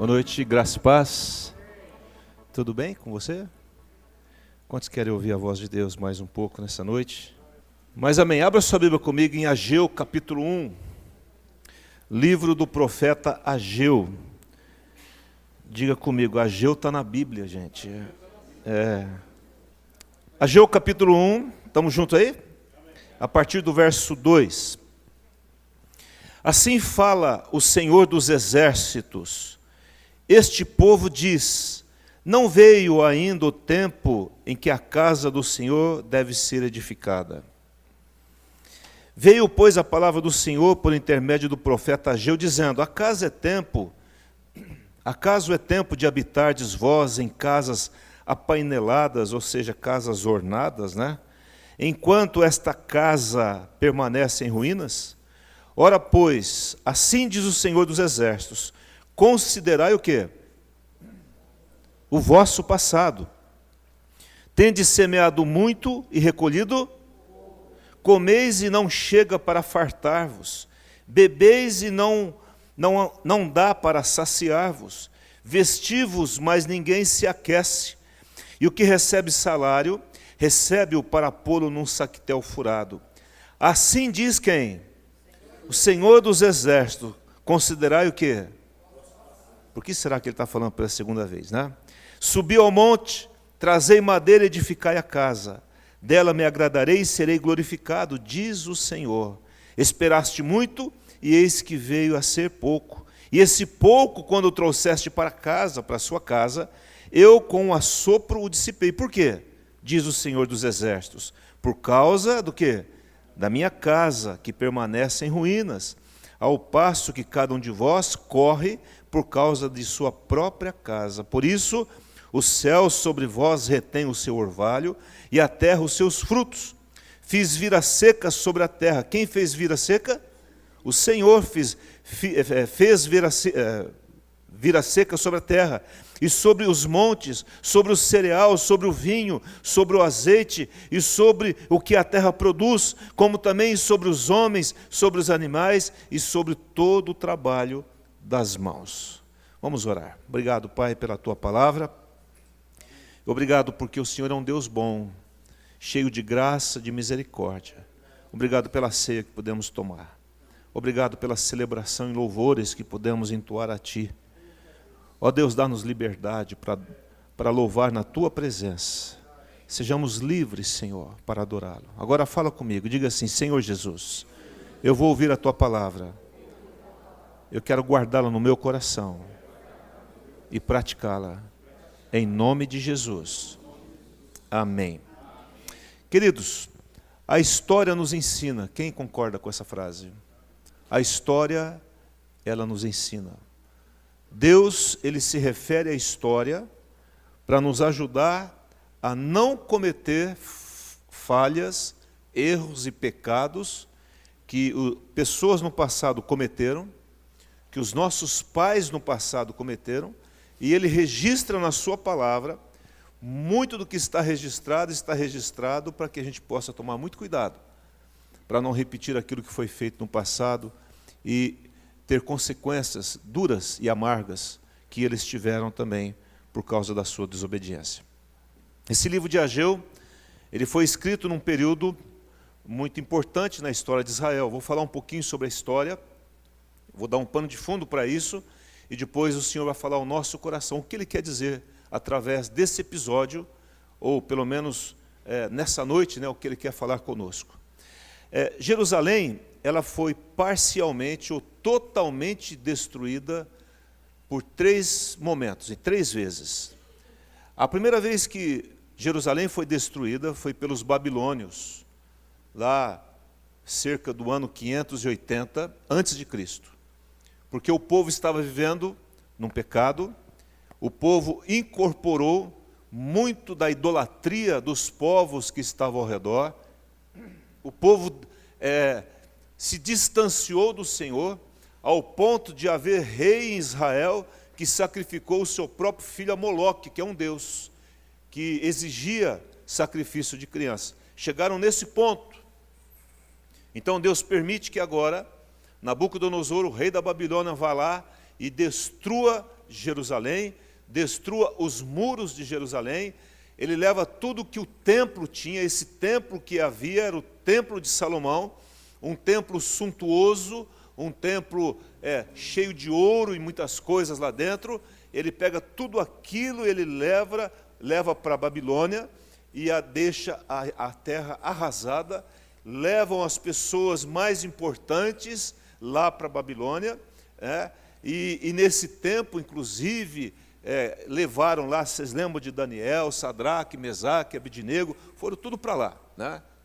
Boa noite, graça e paz. Tudo bem com você? Quantos querem ouvir a voz de Deus mais um pouco nessa noite? Mas amém. Abra sua Bíblia comigo em Ageu, capítulo 1. Livro do profeta Ageu. Diga comigo, Ageu está na Bíblia, gente. Ageu, capítulo 1. Estamos juntos aí? A partir do verso 2. Assim fala o Senhor dos Exércitos. Este povo diz: não veio ainda o tempo em que a casa do Senhor deve ser edificada. Veio, pois, a palavra do Senhor por intermédio do profeta Ageu, dizendo: acaso é tempo de habitardes vós em casas apaineladas, ou seja, casas ornadas, né? Enquanto esta casa permanece em ruínas? Ora, pois, assim diz o Senhor dos Exércitos: considerai o quê? O vosso passado. Tendes semeado muito e recolhido? Comeis e não chega para fartar-vos. Bebeis e não dá para saciar-vos. Vesti-vos, mas ninguém se aquece. E o que recebe salário, recebe-o para pô-lo num saquetel furado. Assim diz quem? O Senhor dos Exércitos. Considerai o quê? Por que será que ele está falando pela segunda vez, né? Subi ao monte, trazei madeira e edificai a casa. Dela me agradarei e serei glorificado, diz o Senhor. Esperaste muito, e eis que veio a ser pouco. E esse pouco, quando o trouxeste para casa, para a sua casa, eu com um assopro o dissipei. Por quê? Diz o Senhor dos Exércitos. Por causa do quê? Da minha casa, que permanece em ruínas, ao passo que cada um de vós corre por causa de sua própria casa. Por isso, o céu sobre vós retém o seu orvalho, e a terra os seus frutos. Fiz vir a seca sobre a terra. Quem fez vir a seca? O Senhor fez vir a seca sobre a terra, e sobre os montes, sobre o cereal, sobre o vinho, sobre o azeite, e sobre o que a terra produz, como também sobre os homens, sobre os animais, e sobre todo o trabalho das mãos. Vamos orar. Obrigado, Pai, pela Tua palavra. Obrigado porque o Senhor é um Deus bom, cheio de graça, de misericórdia. Obrigado pela ceia que podemos tomar. Obrigado pela celebração e louvores que podemos entoar a Ti. Ó Deus, dá-nos liberdade para louvar na Tua presença. Sejamos livres, Senhor, para adorá-lo. Agora fala comigo, diga assim: Senhor Jesus, eu vou ouvir a Tua palavra. Eu quero guardá-la no meu coração e praticá-la. Em nome de Jesus. Amém. Queridos, a história nos ensina. Quem concorda com essa frase? A história, ela nos ensina. Deus, ele se refere à história para nos ajudar a não cometer falhas, erros e pecados que pessoas no passado cometeram, que os nossos pais no passado cometeram, e ele registra na sua palavra. Muito do que está registrado para que a gente possa tomar muito cuidado, para não repetir aquilo que foi feito no passado e ter consequências duras e amargas que eles tiveram também por causa da sua desobediência. Esse livro de Ageu, ele foi escrito num período muito importante na história de Israel. Vou falar um pouquinho sobre a história, vou dar um pano de fundo para isso, e depois o Senhor vai falar ao nosso coração o que Ele quer dizer através desse episódio, ou pelo menos nessa noite, né, o que Ele quer falar conosco. Jerusalém, ela foi parcialmente ou totalmente destruída por 3 momentos, em 3 vezes. A primeira vez que Jerusalém foi destruída foi pelos babilônios, lá cerca do ano 580 a.C., porque o povo estava vivendo num pecado, o povo incorporou muito da idolatria dos povos que estavam ao redor, o povo se distanciou do Senhor, ao ponto de haver rei em Israel que sacrificou o seu próprio filho a Moloque, que é um deus, que exigia sacrifício de criança. Chegaram nesse ponto. Então Deus permite que agora Nabucodonosor, o rei da Babilônia, vá lá e destrua Jerusalém, destrua os muros de Jerusalém. Ele leva tudo que o templo tinha. Esse templo que havia era o templo de Salomão, um templo suntuoso, um templo cheio de ouro e muitas coisas lá dentro. Ele pega tudo aquilo, ele leva para a Babilônia e deixa a terra arrasada. Levam as pessoas mais importantes lá para a Babilônia, e nesse tempo, inclusive, levaram lá, vocês lembram de Daniel, Sadraque, Mesaque, Abednego, foram tudo para lá,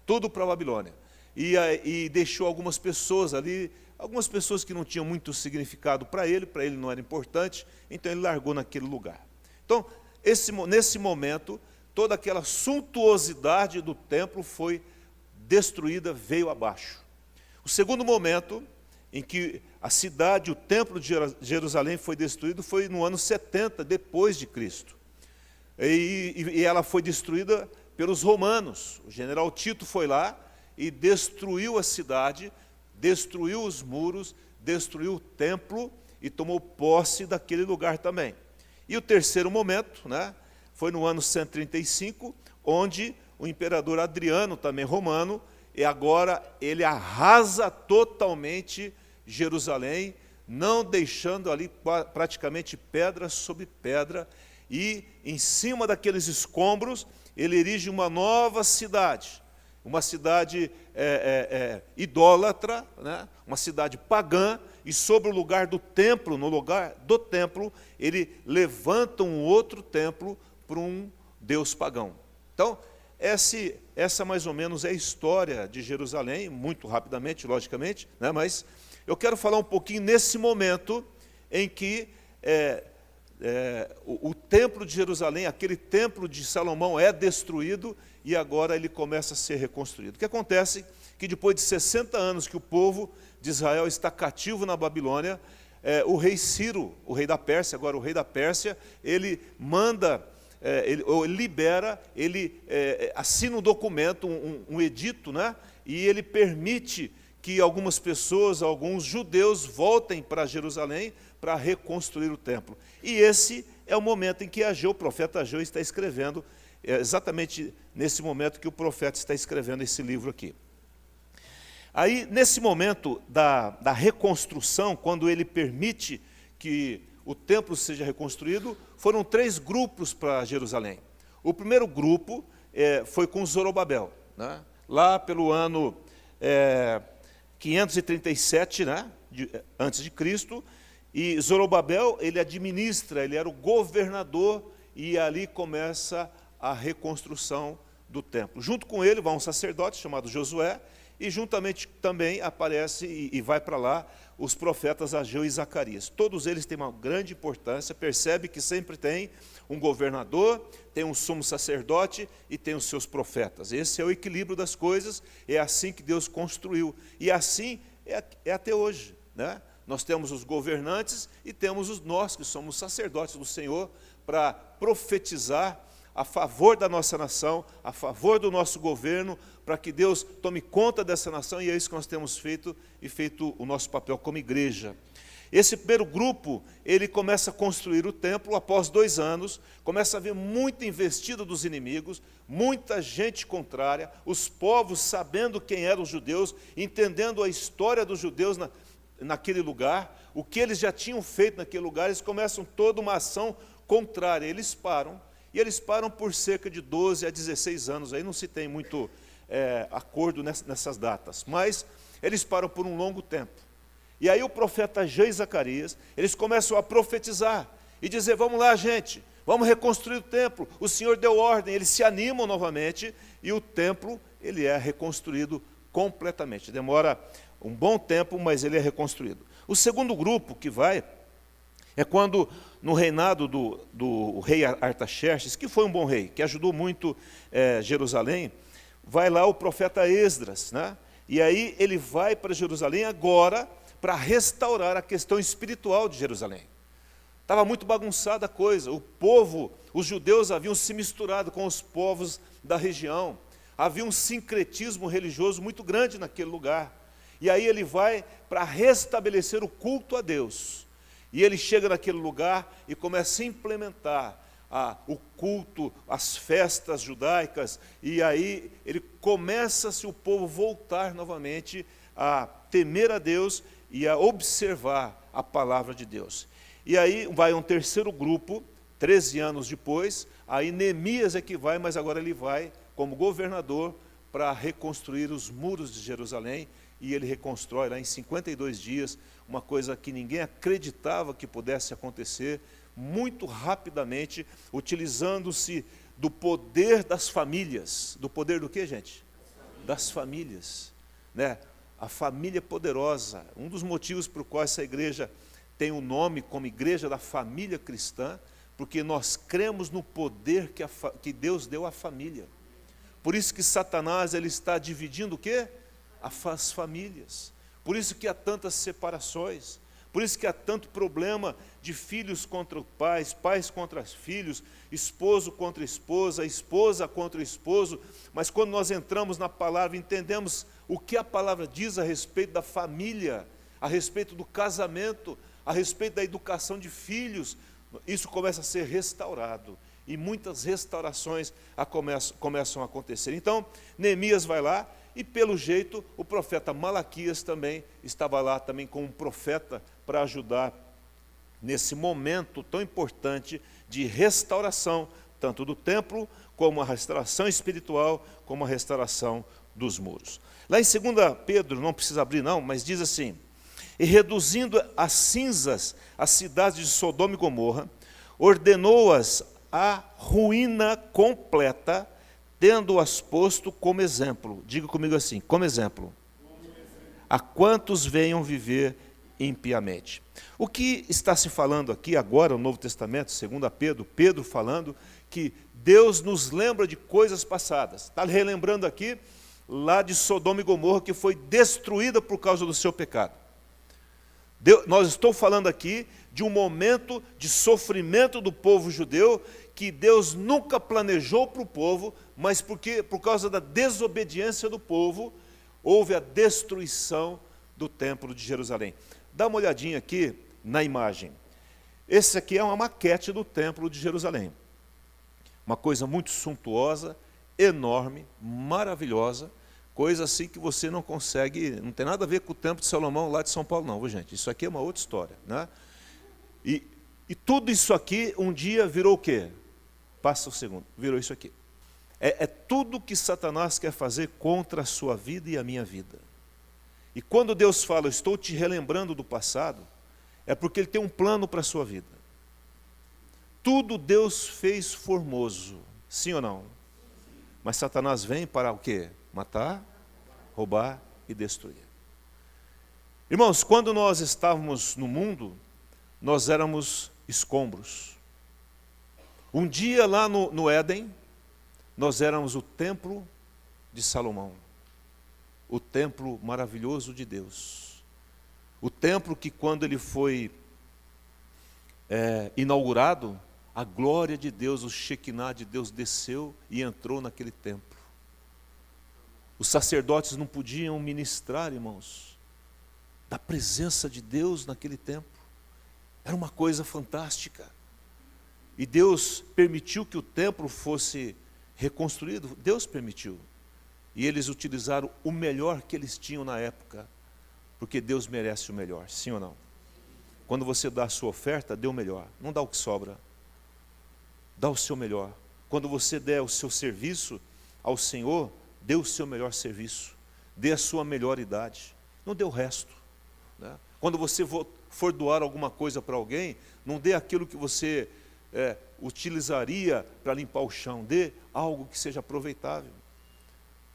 tudo para a Babilônia. E deixou algumas pessoas ali, algumas pessoas que não tinham muito significado para ele não era importante, então ele largou naquele lugar. Então, nesse momento, toda aquela suntuosidade do templo foi destruída, veio abaixo. O segundo momento em que a cidade, o templo de Jerusalém foi destruído foi no ano 70 depois de Cristo. E ela foi destruída pelos romanos. O general Tito foi lá e destruiu a cidade, destruiu os muros, destruiu o templo e tomou posse daquele lugar também. E o terceiro momento, foi no ano 135, onde o imperador Adriano, também romano, e agora ele arrasa totalmente Jerusalém, não deixando ali praticamente pedra sobre pedra, e em cima daqueles escombros ele erige uma nova cidade, uma cidade idólatra, uma cidade pagã, e sobre o lugar do templo, no lugar do templo, ele levanta um outro templo para um deus pagão. Então, essa mais ou menos é a história de Jerusalém, muito rapidamente, logicamente, mas eu quero falar um pouquinho nesse momento em que o templo de Jerusalém, aquele templo de Salomão é destruído e agora ele começa a ser reconstruído. O que acontece que depois de 60 anos que o povo de Israel está cativo na Babilônia, o rei Ciro, o rei da Pérsia, agora o rei da Pérsia, ele manda... ele libera, ele assina um documento, um edito, e ele permite que algumas pessoas, alguns judeus, voltem para Jerusalém para reconstruir o templo. E esse é o momento em que o profeta Ageu está escrevendo, exatamente nesse momento que o profeta está escrevendo esse livro aqui. Aí, nesse momento da reconstrução, quando ele permite que o templo seja reconstruído, foram 3 grupos para Jerusalém. O primeiro grupo foi com Zorobabel, lá pelo ano 537, antes de Cristo, e Zorobabel, ele administra, ele era o governador, e ali começa a reconstrução do templo. Junto com ele vai um sacerdote chamado Josué, e juntamente também aparece e vai para lá os profetas Ageu e Zacarias. Todos eles têm uma grande importância, percebe que sempre tem um governador, tem um sumo sacerdote e tem os seus profetas. Esse é o equilíbrio das coisas, é assim que Deus construiu. E assim é até hoje. Nós temos os governantes e temos nós que somos sacerdotes do Senhor para profetizar a favor da nossa nação, a favor do nosso governo, para que Deus tome conta dessa nação, e é isso que nós temos feito, e feito o nosso papel como igreja. Esse primeiro grupo, ele começa a construir o templo, após 2 anos, começa a haver muita investida dos inimigos, muita gente contrária, os povos sabendo quem eram os judeus, entendendo a história dos judeus naquele lugar, o que eles já tinham feito naquele lugar, eles começam toda uma ação contrária, eles param por cerca de 12 a 16 anos, aí não se tem muito acordo nessas datas, mas eles param por um longo tempo. E aí o profeta Ageu e Zacarias, eles começam a profetizar e dizer: vamos lá, gente, vamos reconstruir o templo, o Senhor deu ordem. Eles se animam novamente e o templo ele é reconstruído completamente. Demora um bom tempo, mas ele é reconstruído. O segundo grupo que vai é quando, no reinado do rei Artaxerxes, que foi um bom rei, que ajudou muito Jerusalém, vai lá o profeta Esdras, e aí ele vai para Jerusalém agora para restaurar a questão espiritual de Jerusalém. Estava muito bagunçada a coisa, o povo, os judeus haviam se misturado com os povos da região, havia um sincretismo religioso muito grande naquele lugar, e aí ele vai para restabelecer o culto a Deus. E ele chega naquele lugar e começa a implementar o culto, as festas judaicas, e aí ele começa-se o povo voltar novamente a temer a Deus e a observar a palavra de Deus. E aí vai um terceiro grupo, 13 anos depois, aí Neemias é que vai, mas agora ele vai como governador para reconstruir os muros de Jerusalém, e ele reconstrói lá em 52 dias, uma coisa que ninguém acreditava que pudesse acontecer, muito rapidamente, utilizando-se do poder das famílias. Do poder do quê, gente? Das famílias, né? A família poderosa. Um dos motivos por quais essa igreja tem o nome como Igreja da Família Cristã, porque nós cremos no poder que Deus deu à família. Por isso que Satanás ele está dividindo o quê? As famílias. Por isso que há tantas separações. Por isso que há tanto problema de filhos contra pais, pais contra filhos, esposo contra esposa, esposa contra esposo. Mas quando nós entramos na palavra, entendemos o que a palavra diz a respeito da família, a respeito do casamento, a respeito da educação de filhos, isso começa a ser restaurado. E muitas restaurações começam a acontecer. Então, Neemias vai lá, e pelo jeito o profeta Malaquias também estava lá também como um profeta para ajudar nesse momento tão importante de restauração, tanto do templo, como a restauração espiritual, como a restauração dos muros. Lá em 2 Pedro, não precisa abrir não, mas diz assim: e reduzindo a cinzas as cidades de Sodoma e Gomorra, ordenou-as à ruína completa, tendo-as posto como exemplo. Diga comigo assim, como exemplo. A quantos venham viver impiamente. O que está se falando aqui agora, no Novo Testamento, 2 Pedro, Pedro falando que Deus nos lembra de coisas passadas. Está relembrando aqui, lá de Sodoma e Gomorra, que foi destruída por causa do seu pecado. Nós estamos falando aqui de um momento de sofrimento do povo judeu, que Deus nunca planejou para o povo, mas porque por causa da desobediência do povo, houve a destruição do templo de Jerusalém. Dá uma olhadinha aqui na imagem. Esse aqui é uma maquete do templo de Jerusalém. Uma coisa muito suntuosa, enorme, maravilhosa, coisa assim que você não consegue, não tem nada a ver com o templo de Salomão lá de São Paulo não, viu, gente? Isso aqui é uma outra história, né? E tudo isso aqui um dia virou o quê? Passa o segundo, virou isso aqui. É tudo que Satanás quer fazer contra a sua vida e a minha vida. E quando Deus fala, eu estou te relembrando do passado, é porque Ele tem um plano para a sua vida. Tudo Deus fez formoso, sim ou não? Mas Satanás vem para o quê? Matar, roubar e destruir. Irmãos, quando nós estávamos no mundo, nós éramos escombros. Um dia lá no Éden, nós éramos o templo de Salomão. O templo maravilhoso de Deus. O templo que quando ele foi inaugurado, a glória de Deus, o Shekinah de Deus desceu e entrou naquele templo. Os sacerdotes não podiam ministrar, irmãos, da presença de Deus naquele templo. Era uma coisa fantástica. E Deus permitiu que o templo fosse reconstruído. Deus permitiu. E eles utilizaram o melhor que eles tinham na época, porque Deus merece o melhor, sim ou não? Quando você dá a sua oferta, dê o melhor, não dá o que sobra. Dá o seu melhor. Quando você der o seu serviço ao Senhor, dê o seu melhor serviço. Dê a sua melhor idade. Não dê o resto, né? Quando você for doar alguma coisa para alguém, não dê aquilo que você utilizaria para limpar o chão. Dê algo que seja aproveitável.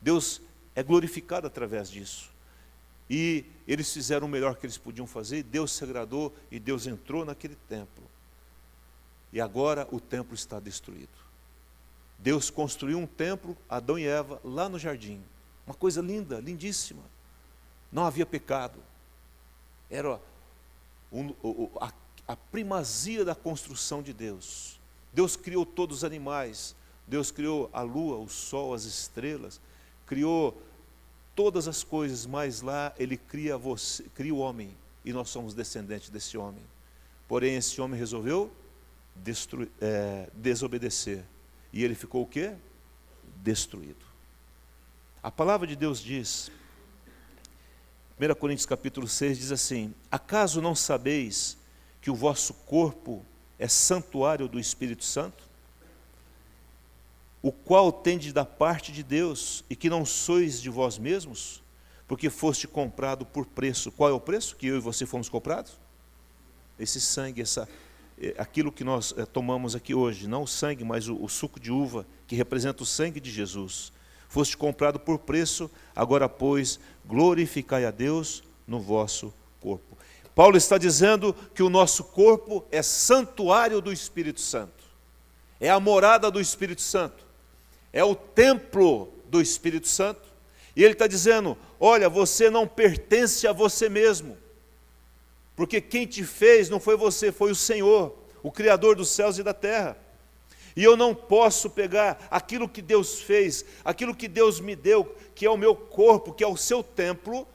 Deus é glorificado através disso. E eles fizeram o melhor que eles podiam fazer, Deus se agradou e Deus entrou naquele templo. E agora o templo está destruído. Deus construiu um templo, Adão e Eva, lá no jardim. Uma coisa linda, lindíssima. Não havia pecado. Era a primazia da construção de Deus. Deus criou todos os animais. Deus criou a lua, o sol, as estrelas. Criou todas as coisas, mas lá Ele cria o homem. E nós somos descendentes desse homem. Porém, esse homem resolveu desobedecer. E ele ficou o quê? Destruído. A palavra de Deus diz, 1 Coríntios capítulo 6 diz assim: acaso não sabeis que o vosso corpo é santuário do Espírito Santo, o qual tendes da parte de Deus, e que não sois de vós mesmos, porque foste comprado por preço. Qual é o preço que eu e você fomos comprados? Esse sangue, aquilo que nós tomamos aqui hoje, não o sangue, mas o suco de uva, que representa o sangue de Jesus. Foste comprado por preço, agora, pois, glorificai a Deus no vosso corpo. Paulo está dizendo que o nosso corpo é santuário do Espírito Santo. É a morada do Espírito Santo. É o templo do Espírito Santo. E ele está dizendo, olha, você não pertence a você mesmo. Porque quem te fez não foi você, foi o Senhor, o Criador dos céus e da terra. E eu não posso pegar aquilo que Deus fez, aquilo que Deus me deu, que é o meu corpo, que é o seu templo,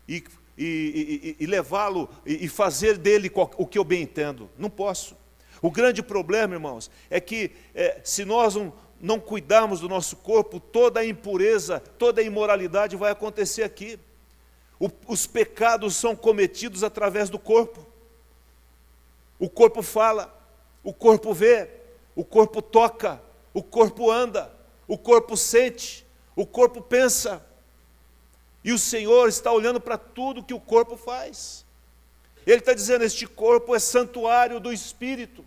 e levá-lo e fazer dele o que eu bem entendo. Não posso. O grande problema, irmãos, é que se nós não cuidarmos do nosso corpo, toda a impureza, toda a imoralidade vai acontecer aqui. Os pecados são cometidos através do corpo. O corpo fala, o corpo vê, o corpo toca, o corpo anda, o corpo sente, o corpo pensa. E o Senhor está olhando para tudo que o corpo faz. Ele está dizendo, este corpo é santuário do Espírito.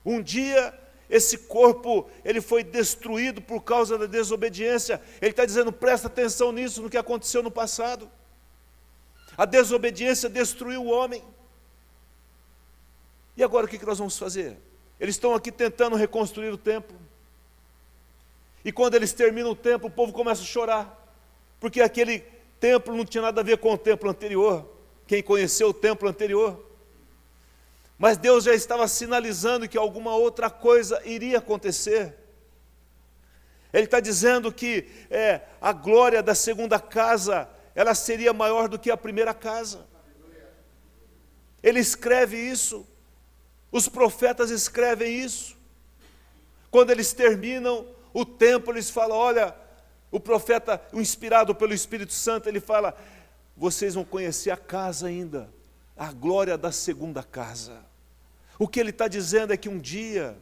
Um dia, esse corpo, ele foi destruído por causa da desobediência. Ele está dizendo, presta atenção nisso, no que aconteceu no passado. A desobediência destruiu o homem. E agora o que nós vamos fazer? Eles estão aqui tentando reconstruir o templo. E quando eles terminam o templo, o povo começa a chorar. Porque aquele templo não tinha nada a ver com o templo anterior. Quem conheceu o templo anterior. Mas Deus já estava sinalizando que alguma outra coisa iria acontecer. Ele está dizendo que a glória da segunda casa, ela seria maior do que a primeira casa. Ele escreve isso. Os profetas escrevem isso. Quando eles terminam o templo, eles falam, olha, o profeta, inspirado pelo Espírito Santo, ele fala, vocês vão conhecer a casa ainda, a glória da segunda casa. O que ele está dizendo é que um dia,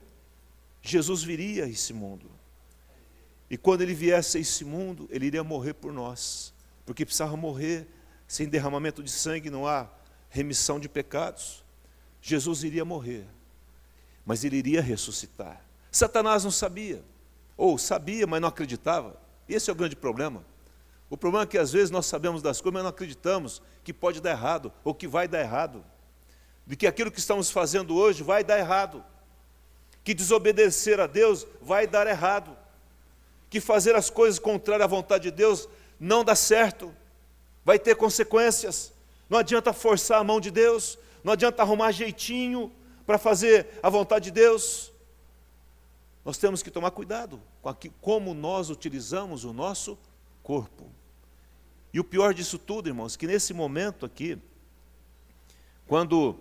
Jesus viria a esse mundo. E quando ele viesse a esse mundo, ele iria morrer por nós. Porque precisava morrer, sem derramamento de sangue não há remissão de pecados. Jesus iria morrer, mas ele iria ressuscitar. Satanás não sabia, ou sabia, mas não acreditava. Esse é o grande problema. O problema é que às vezes nós sabemos das coisas, mas não acreditamos que pode dar errado, ou que vai dar errado. De que aquilo que estamos fazendo hoje vai dar errado. Que desobedecer a Deus vai dar errado. Que fazer as coisas contrárias à vontade de Deus não dá certo. Vai ter consequências. Não adianta forçar a mão de Deus. Não adianta arrumar jeitinho para fazer a vontade de Deus. Nós temos que tomar cuidado com como nós utilizamos o nosso corpo. E o pior disso tudo, irmãos, que nesse momento aqui, quando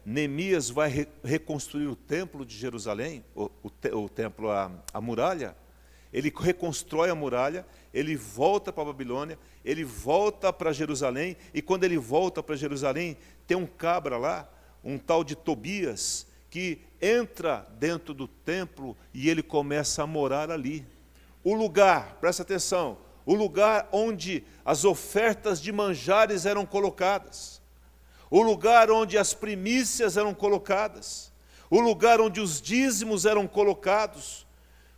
Neemias vai reconstruir o templo de Jerusalém, o templo, a muralha, ele reconstrói a muralha, ele volta para a Babilônia, ele volta para Jerusalém, e quando ele volta para Jerusalém, tem um cabra lá, um tal de Tobias, que entra dentro do templo e ele começa a morar ali. O lugar, presta atenção, o lugar onde as ofertas de manjares eram colocadas, o lugar onde as primícias eram colocadas, o lugar onde os dízimos eram colocados,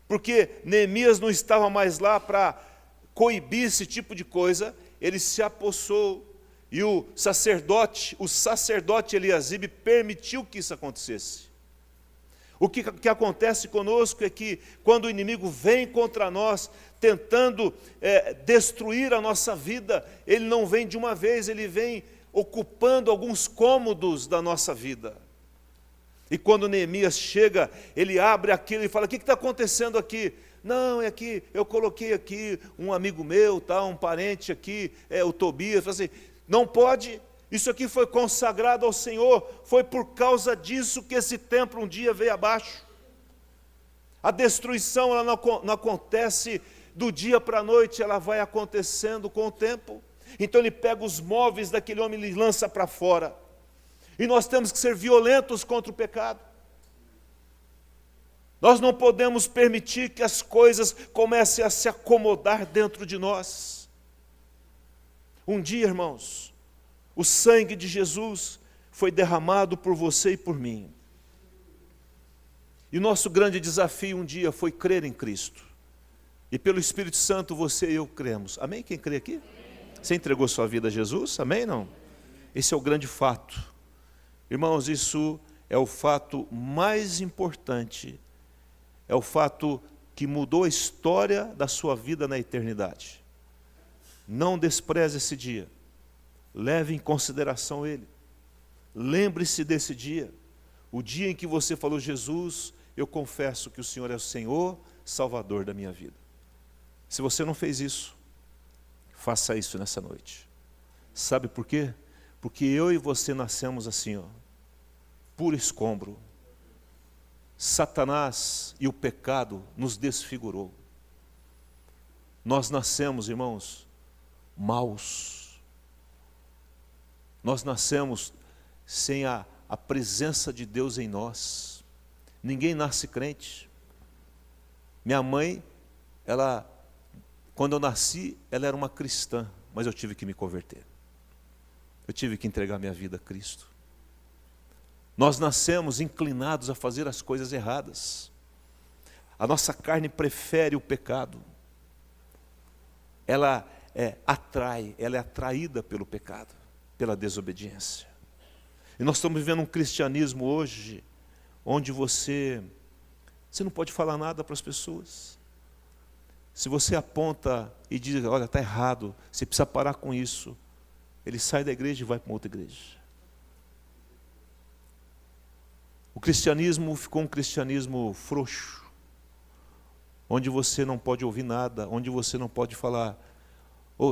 porque Neemias não estava mais lá para coibir esse tipo de coisa, ele se apossou, e o sacerdote Eliasibe permitiu que isso acontecesse. O que acontece conosco é que, quando o inimigo vem contra nós, tentando destruir a nossa vida, ele não vem de uma vez, ele vem ocupando alguns cômodos da nossa vida. E quando Neemias chega, ele abre aquilo e fala, o que está acontecendo aqui? Não, é que eu coloquei aqui um amigo meu, tá, um parente aqui, o Tobias. Assim, não pode, Isso aqui foi consagrado ao Senhor. Foi por causa disso que esse templo um dia veio abaixo. A destruição ela não acontece do dia para a noite, ela vai acontecendo com o tempo. Então ele pega os móveis daquele homem e lança para fora. E nós temos que ser violentos contra o pecado. Nós não podemos permitir que as coisas comecem a se acomodar dentro de nós. Um dia, irmãos, o sangue de Jesus foi derramado por você e por mim. E o nosso grande desafio um dia foi crer em Cristo. E pelo Espírito Santo você e eu cremos. Amém? Quem crê aqui? Você entregou sua vida a Jesus? Amém? Não? Esse é o grande fato. Irmãos, isso é o fato mais importante. É o fato que mudou a história da sua vida na eternidade. Não despreze esse dia. Leve em consideração ele. Lembre-se desse dia. O dia em que você falou: Jesus, eu confesso que o Senhor é o Senhor, Salvador da minha vida. Se você não fez isso, faça isso nessa noite. Sabe por quê? Porque eu e você nascemos assim, puro escombro. Satanás e o pecado nos desfigurou. Nós nascemos, irmãos, maus. Nós nascemos sem a presença de Deus em nós. Ninguém nasce crente. Minha mãe, quando eu nasci, ela era uma cristã, mas eu tive que me converter. Eu tive que entregar minha vida a Cristo. Nós nascemos inclinados a fazer as coisas erradas. A nossa carne prefere o pecado. Ela é atraída pelo pecado, pela desobediência. E nós estamos vivendo um cristianismo hoje, onde você não pode falar nada para as pessoas. Se você aponta e diz: olha, está errado, você precisa parar com isso, ele sai da igreja e vai para uma outra igreja. O cristianismo ficou um cristianismo frouxo, onde você não pode ouvir nada, onde você não pode falar: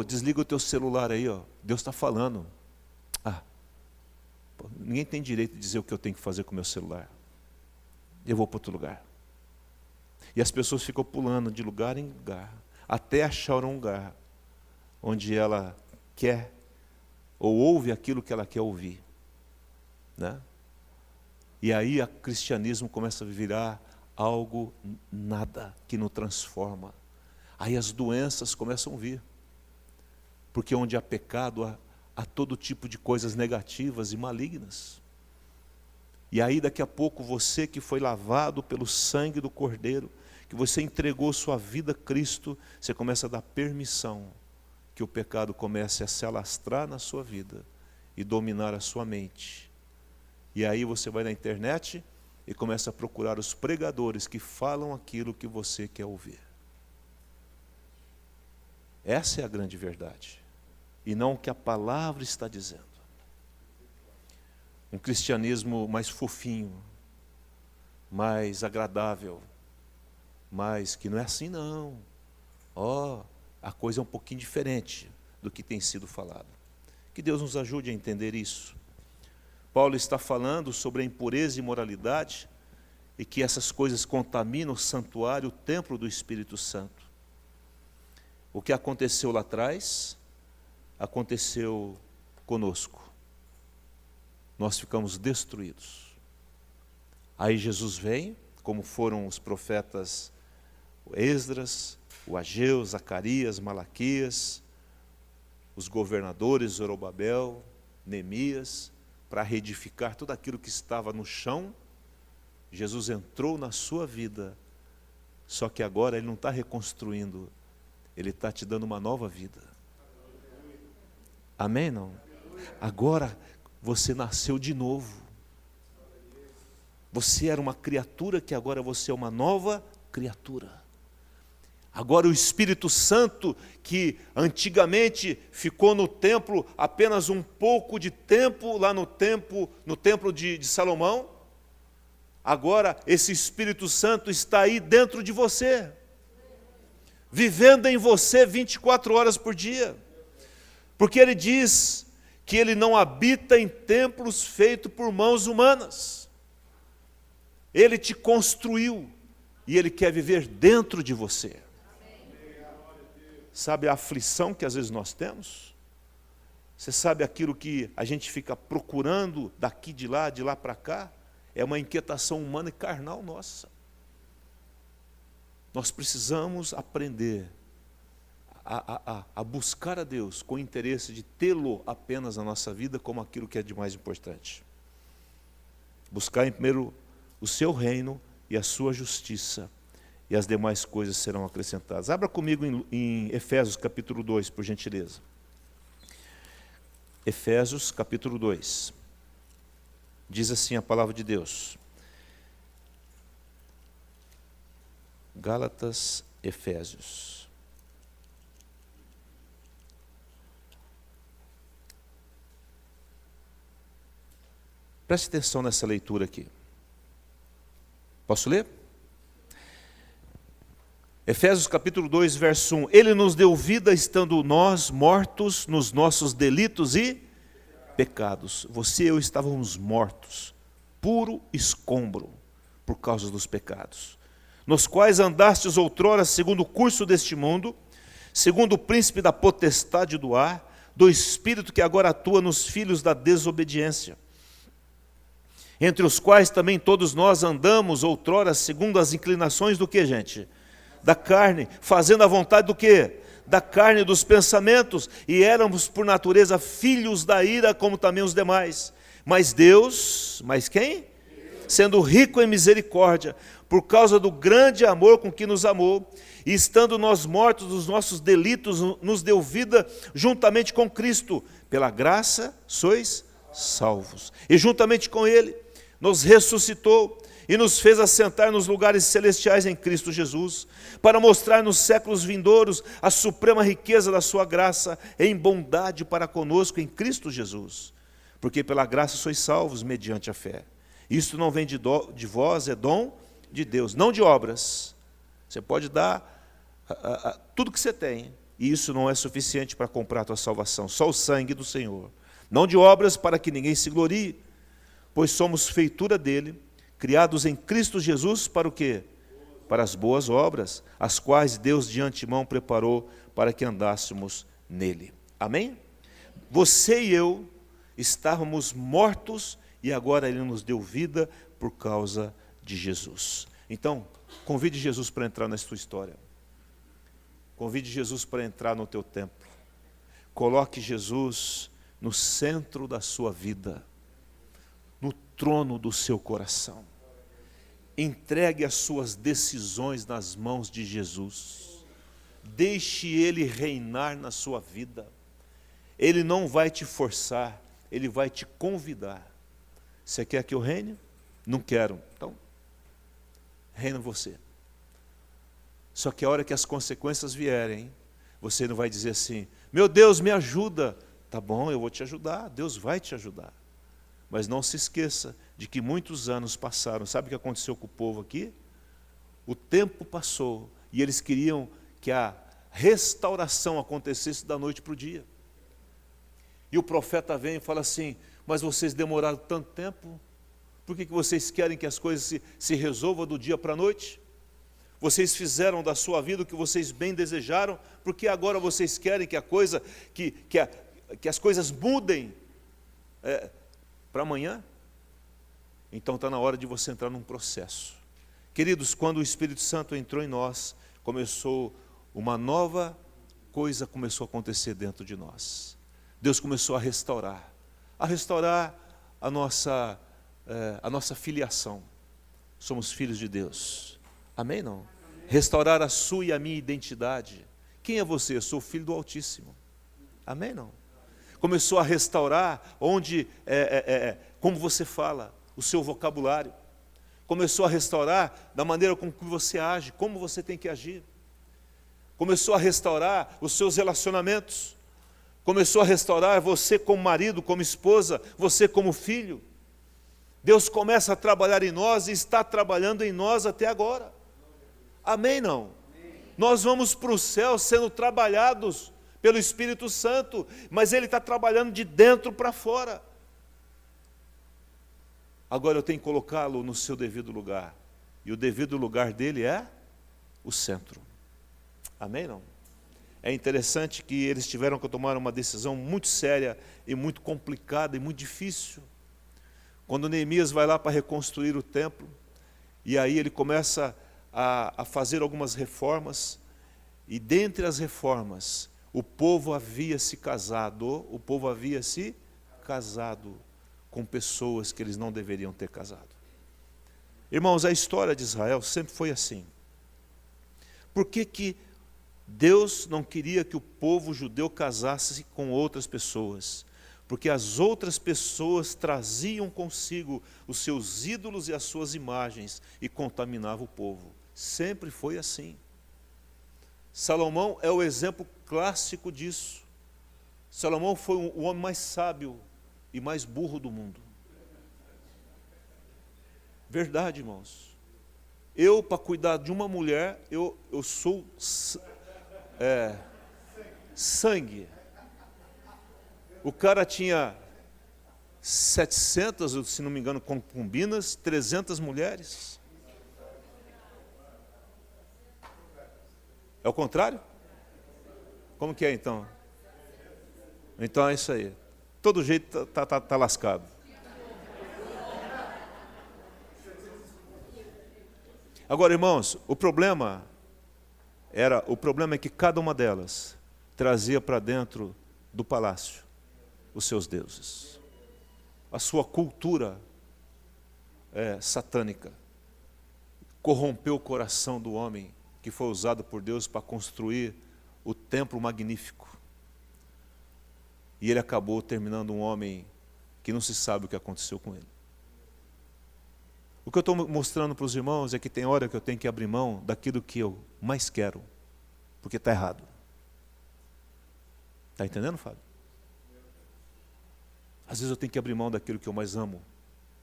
desliga o teu celular aí, Deus está falando. Ninguém tem direito de dizer o que eu tenho que fazer com o meu celular. Eu vou para outro lugar. E as pessoas ficam pulando de lugar em lugar, até achar um lugar onde ela quer, ou ouve aquilo que ela quer ouvir, né? E aí o cristianismo começa a virar algo nada, que não transforma. Aí as doenças começam a vir. Porque onde há pecado, há todo tipo de coisas negativas e malignas. E aí daqui a pouco você que foi lavado pelo sangue do Cordeiro, que você entregou sua vida a Cristo, você começa a dar permissão que o pecado comece a se alastrar na sua vida e dominar a sua mente. E aí você vai na internet e começa a procurar os pregadores que falam aquilo que você quer ouvir. Essa é a grande verdade. E não o que a palavra está dizendo. Um cristianismo mais fofinho, mais agradável, mas que não é assim não. A coisa é um pouquinho diferente do que tem sido falado. Que Deus nos ajude a entender isso. Paulo está falando sobre a impureza e imoralidade e que essas coisas contaminam o santuário, o templo do Espírito Santo. O que aconteceu lá atrás, aconteceu conosco. Nós ficamos destruídos. Aí Jesus vem, como foram os profetas Esdras, o Ageu, Zacarias, Malaquias, os governadores Zorobabel, Neemias, para reedificar tudo aquilo que estava no chão. Jesus entrou na sua vida, só que agora Ele não está reconstruindo, Ele está te dando uma nova vida. Amém? Não? Agora você nasceu de novo. Você era uma criatura que agora você é uma nova criatura. Agora o Espírito Santo, que antigamente ficou no templo apenas um pouco de tempo, lá no templo de Salomão, agora esse Espírito Santo está aí dentro de você, vivendo em você 24 horas por dia. Porque ele diz que Ele não habita em templos feitos por mãos humanas. Ele te construiu e Ele quer viver dentro de você. Sabe a aflição que às vezes nós temos? Você sabe aquilo que a gente fica procurando daqui, de lá para cá? É uma inquietação humana e carnal nossa. Nós precisamos aprender a buscar a Deus com o interesse de tê-lo apenas na nossa vida como aquilo que é de mais importante. Buscar em primeiro o seu reino e a sua justiça, e as demais coisas serão acrescentadas. Abra comigo em Efésios capítulo 2, por gentileza. Efésios capítulo 2. Diz assim a palavra de Deus. Gálatas, Efésios. Preste atenção nessa leitura aqui. Posso ler? Efésios capítulo 2, verso 1. Ele nos deu vida estando nós mortos nos nossos delitos e pecados. Você e eu estávamos mortos, puro escombro, por causa dos pecados, nos quais andastes outrora segundo o curso deste mundo, segundo o príncipe da potestade do ar, do espírito que agora atua nos filhos da desobediência, entre os quais também todos nós andamos outrora segundo as inclinações do que, gente? Da carne, fazendo a vontade do quê? Da carne e dos pensamentos, e éramos por natureza filhos da ira, como também os demais. Mas Deus, mas quem? Sendo rico em misericórdia, por causa do grande amor com que nos amou, e estando nós mortos dos nossos delitos, nos deu vida juntamente com Cristo. Pela graça sois salvos. E juntamente com Ele, nos ressuscitou e nos fez assentar nos lugares celestiais em Cristo Jesus, para mostrar nos séculos vindouros a suprema riqueza da sua graça em bondade para conosco em Cristo Jesus. Porque pela graça sois salvos mediante a fé. Isto não vem de vós, é dom de Deus, não de obras. Você pode dar tudo que você tem, e isso não é suficiente para comprar a tua salvação, só o sangue do Senhor. Não de obras para que ninguém se glorie, pois somos feitura dele, criados em Cristo Jesus para o quê? Para as boas obras, as quais Deus de antemão preparou para que andássemos nele. Amém? Você e eu estávamos mortos e agora Ele nos deu vida por causa de Jesus. Então, convide Jesus para entrar na sua história. Convide Jesus para entrar no teu templo. Coloque Jesus no centro da sua vida, no trono do seu coração. Entregue as suas decisões nas mãos de Jesus. Deixe Ele reinar na sua vida. Ele não vai te forçar, Ele vai te convidar. Você quer que eu reine? Não quero. Então, reina você. Só que a hora que as consequências vierem, você não vai dizer assim, meu Deus, me ajuda. Tá bom, eu vou te ajudar, Deus vai te ajudar. Mas não se esqueça de que muitos anos passaram. Sabe o que aconteceu com o povo aqui? O tempo passou e eles queriam que a restauração acontecesse da noite para o dia. E o profeta vem e fala assim, mas vocês demoraram tanto tempo, por que vocês querem que as coisas se resolvam do dia para a noite? Vocês fizeram da sua vida o que vocês bem desejaram, porque agora vocês querem que que as coisas mudem para amanhã? Então está na hora de você entrar num processo. Queridos, quando o Espírito Santo entrou em nós, começou uma nova coisa começou a acontecer dentro de nós. Deus começou a restaurar a nossa filiação. Somos filhos de Deus. Amém, não? Restaurar a sua e a minha identidade. Quem é você? Eu sou filho do Altíssimo. Amém, não? Começou a restaurar como você fala, o seu vocabulário. Começou a restaurar da maneira como você age, como você tem que agir. Começou a restaurar os seus relacionamentos. Começou a restaurar você como marido, como esposa, você como filho. Deus começa a trabalhar em nós e está trabalhando em nós até agora. Amém, não? Amém. Nós vamos para o céu sendo trabalhados pelo Espírito Santo, mas ele está trabalhando de dentro para fora. Agora eu tenho que colocá-lo no seu devido lugar. E o devido lugar dele é o centro. Amém, não? É interessante que eles tiveram que tomar uma decisão muito séria e muito complicada e muito difícil. Quando Neemias vai lá para reconstruir o templo, e aí ele começa a fazer algumas reformas, e dentre as reformas, o povo havia se casado com pessoas que eles não deveriam ter casado. Irmãos, a história de Israel sempre foi assim. Por que Deus não queria que o povo judeu casasse com outras pessoas? Porque as outras pessoas traziam consigo os seus ídolos e as suas imagens e contaminavam o povo. Sempre foi assim. Salomão é o exemplo clássico disso. Salomão foi o homem mais sábio e mais burro do mundo. Verdade, irmãos. Eu, para cuidar de uma mulher, eu sou sangue. O cara tinha 700, se não me engano, concubinas, 300 mulheres. É o contrário? Como que é então? Então é isso aí. Todo jeito tá lascado. Agora, irmãos, o problema é que cada uma delas trazia para dentro do palácio os seus deuses. A sua cultura satânica corrompeu o coração do homem que foi usado por Deus para construir o templo magnífico. E ele acabou terminando um homem que não se sabe o que aconteceu com ele. O que eu estou mostrando para os irmãos é que tem hora que eu tenho que abrir mão daquilo que eu mais quero, porque está errado. Está entendendo, Fábio? Às vezes eu tenho que abrir mão daquilo que eu mais amo,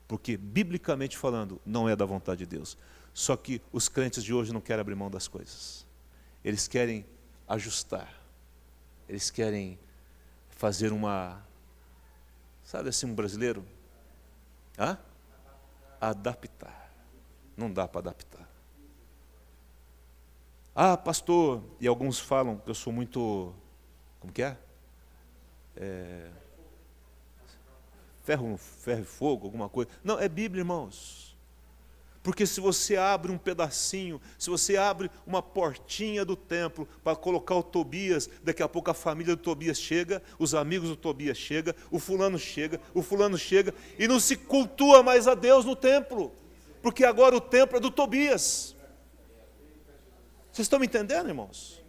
porque, biblicamente falando, não é da vontade de Deus. Só que os crentes de hoje não querem abrir mão das coisas. Eles querem ajustar. Eles querem fazer sabe assim, um brasileiro? Adaptar. Não dá para adaptar. Pastor, e alguns falam que eu sou muito, como que é? Ferro e fogo, alguma coisa. Não, é Bíblia, irmãos. Porque se você abre um pedacinho, se você abre uma portinha do templo para colocar o Tobias, daqui a pouco a família do Tobias chega, os amigos do Tobias chegam, o fulano chega, e não se cultua mais a Deus no templo, porque agora o templo é do Tobias. Vocês estão me entendendo, irmãos?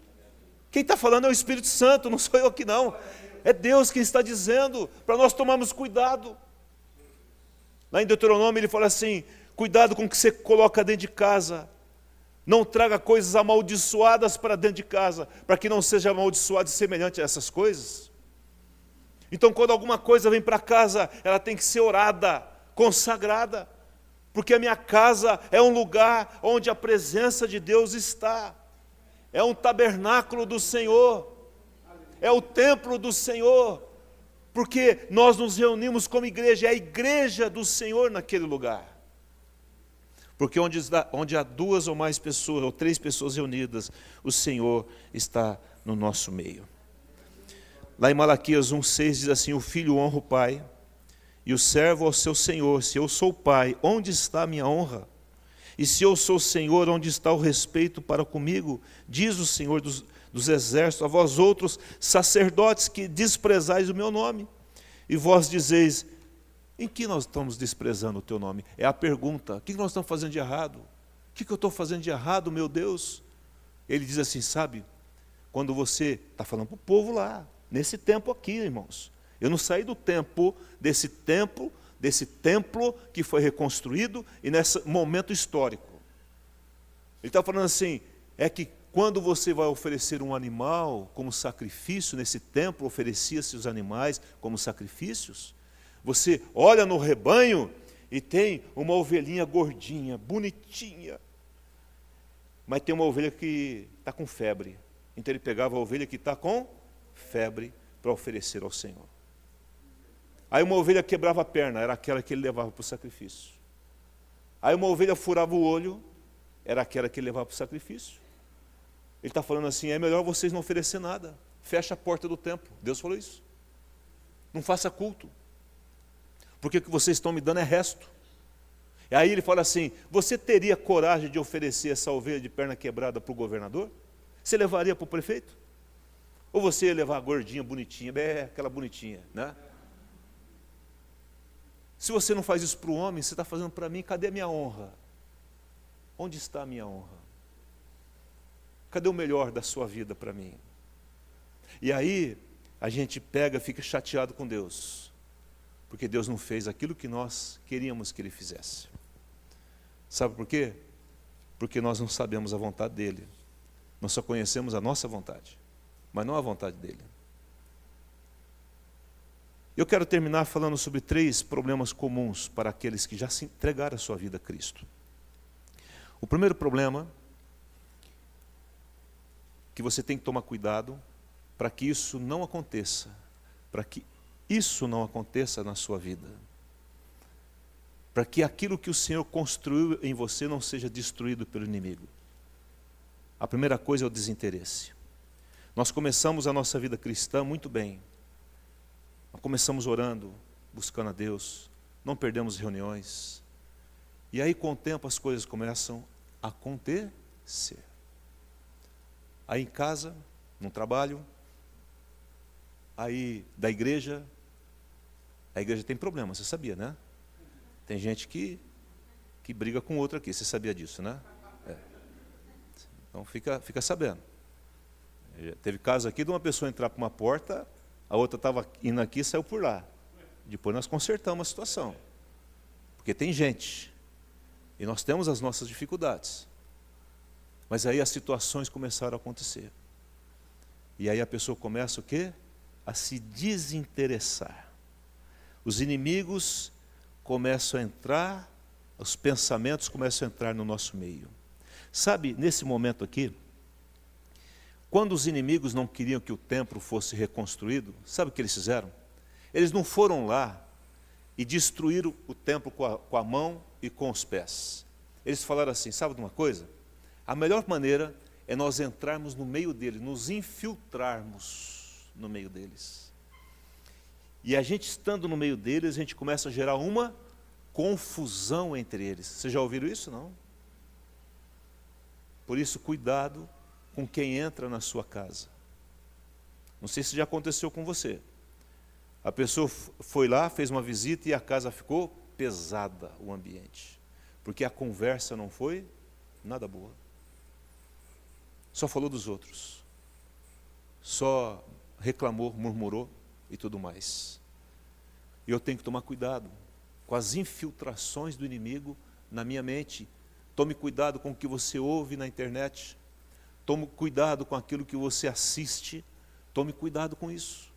Quem está falando é o Espírito Santo, não sou eu aqui não. É Deus quem está dizendo, para nós tomarmos cuidado. Lá em Deuteronômio ele fala assim: cuidado com o que você coloca dentro de casa. Não traga coisas amaldiçoadas para dentro de casa, para que não seja amaldiçoado e semelhante a essas coisas. Então, quando alguma coisa vem para casa, ela tem que ser orada, consagrada, porque a minha casa é um lugar onde a presença de Deus está. É um tabernáculo do Senhor, é o templo do Senhor, porque nós nos reunimos como igreja, é a igreja do Senhor naquele lugar. Porque onde há 2 ou mais pessoas, ou 3 pessoas reunidas, o Senhor está no nosso meio. Lá em Malaquias 1,6 diz assim: o filho honra o pai, e o servo ao seu senhor. Se eu sou pai, onde está a minha honra? E se eu sou senhor, onde está o respeito para comigo? Diz o Senhor dos exércitos: a vós outros sacerdotes que desprezais o meu nome. E vós dizeis: em que nós estamos desprezando o teu nome? É a pergunta. O que nós estamos fazendo de errado? O que eu estou fazendo de errado, meu Deus? Ele diz assim, sabe, quando você está falando para o povo lá, nesse tempo aqui, irmãos. Eu não saí do tempo, desse templo que foi reconstruído e nesse momento histórico. Ele está falando assim, é que quando você vai oferecer um animal como sacrifício, nesse templo oferecia-se os animais como sacrifícios. Você olha no rebanho e tem uma ovelhinha gordinha, bonitinha, mas tem uma ovelha que está com febre. Então ele pegava a ovelha que está com febre para oferecer ao Senhor. Aí uma ovelha quebrava a perna, era aquela que ele levava para o sacrifício. Aí uma ovelha furava o olho, era aquela que ele levava para o sacrifício. Ele está falando assim, é melhor vocês não oferecer nada. Fecha a porta do templo. Deus falou isso. Não faça culto. Porque o que vocês estão me dando é resto. E aí ele fala assim, você teria coragem de oferecer essa ovelha de perna quebrada para o governador? Você levaria para o prefeito? Ou você ia levar a gordinha, bonitinha, aquela bonitinha, né? Se você não faz isso para o homem, você está fazendo para mim, cadê a minha honra? Onde está a minha honra? Cadê o melhor da sua vida para mim? E aí, a gente pega, fica chateado com Deus, porque Deus não fez aquilo que nós queríamos que Ele fizesse. Sabe por quê? Porque nós não sabemos a vontade dEle. Nós só conhecemos a nossa vontade, mas não a vontade dEle. Eu quero terminar falando sobre 3 problemas comuns para aqueles que já se entregaram a sua vida a Cristo. O primeiro problema, que você tem que tomar cuidado para que isso não aconteça, para que isso não aconteça na sua vida, para que aquilo que o Senhor construiu em você não seja destruído pelo inimigo. A primeira coisa é o desinteresse. Nós começamos a nossa vida cristã muito bem. Nós começamos orando, buscando a Deus, não perdemos reuniões. E aí com o tempo as coisas começam a acontecer. Aí em casa, no trabalho, aí da igreja, a igreja tem problema, você sabia, né? Tem gente que briga com outra aqui, você sabia disso, né? É. Então fica sabendo. Teve caso aqui de uma pessoa entrar por uma porta, a outra estava indo aqui e saiu por lá. Depois nós consertamos a situação. Porque tem gente. E nós temos as nossas dificuldades. Mas aí as situações começaram a acontecer. E aí a pessoa começa o quê? A se desinteressar. Os inimigos começam a entrar, os pensamentos começam a entrar no nosso meio. Sabe, nesse momento aqui, quando os inimigos não queriam que o templo fosse reconstruído, sabe o que eles fizeram? Eles não foram lá e destruíram o templo com a mão e com os pés. Eles falaram assim, sabe de uma coisa? A melhor maneira é nós entrarmos no meio deles, nos infiltrarmos no meio deles. E a gente estando no meio deles, a gente começa a gerar uma confusão entre eles. Vocês já ouviram isso, não? Por isso, cuidado com quem entra na sua casa. Não sei se já aconteceu com você. A pessoa foi lá, fez uma visita e a casa ficou pesada, o ambiente. Porque a conversa não foi nada boa. Só falou dos outros. Só reclamou, murmurou e tudo mais. E eu tenho que tomar cuidado com as infiltrações do inimigo na minha mente. Tome cuidado com o que você ouve na internet. Tome cuidado com aquilo que você assiste. Tome cuidado com isso.